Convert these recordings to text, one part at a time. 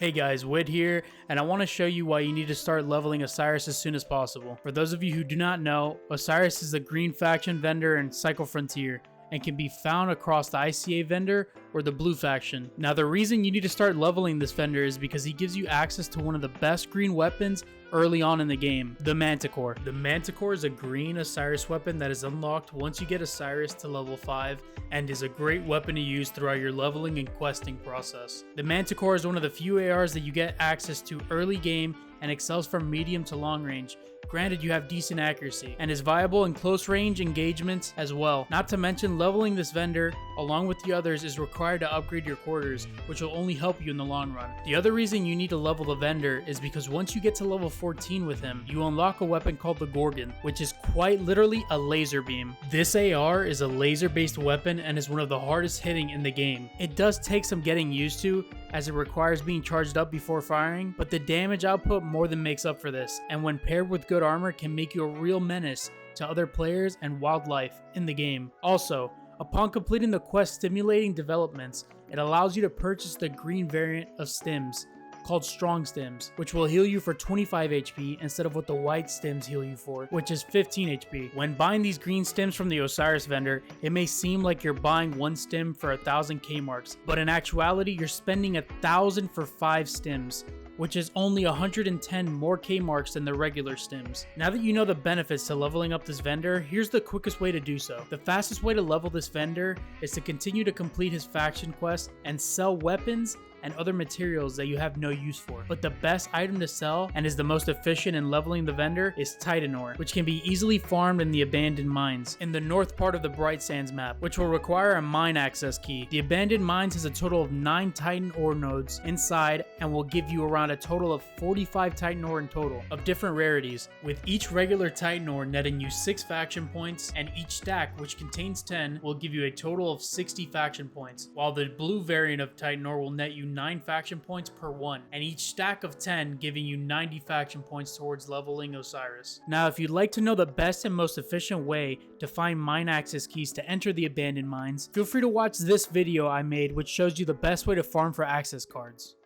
Hey guys, Witt here, and I want to show you why you need to start leveling Osiris as soon as possible. For those of you who do not know, Osiris is a green faction vendor in Cycle Frontier, and can be found across the ICA Vendor or the blue faction. Now the reason you need to start leveling this vendor is because he gives you access to one of the best green weapons early on in the game, the Manticore. The Manticore is a green Osiris weapon that is unlocked once you get Osiris to level 5 and is a great weapon to use throughout your leveling and questing process. The Manticore is one of the few ARs that you get access to early game and excels from medium to long range. Granted, you have decent accuracy, and is viable in close range engagements as well. Not to mention, leveling this vendor, along with the others, is required to upgrade your quarters, which will only help you in the long run. The other reason you need to level the vendor is because once you get to level 14 with him, you unlock a weapon called the Gorgon, which is quite literally a laser beam. This AR is a laser-based weapon and is one of the hardest hitting in the game. It does take some getting used to, as it requires being charged up before firing, but the damage output more than makes up for this, and when paired with good armor can make you a real menace to other players and wildlife in the game. Also, upon completing the quest stimulating developments, it allows you to purchase the green variant of stims called strong stims, which will heal you for 25 HP instead of what the white stims heal you for, which is 15 HP. When buying these green stims from the Osiris vendor, it may seem like you're buying one stim for 1000 K marks, but in actuality you're spending 1000 for 5 stims, which is only 110 more K marks than the regular stims. Now that you know the benefits to leveling up this vendor, here's the quickest way to do so. The fastest way to level this vendor is to continue to complete his faction quest and sell weapons and other materials that you have no use for. But the best item to sell, and is the most efficient in leveling the vendor, is Titan ore, which can be easily farmed in the abandoned mines in the north part of the Bright Sands map, which will require a mine access key. The abandoned mines has a total of 9 Titan ore nodes inside and will give you around a total of 45 Titan ore in total of different rarities, with each regular Titan ore netting you 6 faction points, and each stack, which contains 10, will give you a total of 60 faction points, while the blue variant of Titan ore will net you 9 faction points per one, and each stack of 10 giving you 90 faction points towards leveling Osiris. Now, if you'd like to know the best and most efficient way to find mine access keys to enter the abandoned mines, feel free to watch this video I made, which shows you the best way to farm for access cards.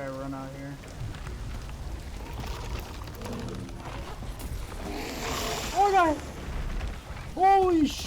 I run out here. Oh my god! Holy shit!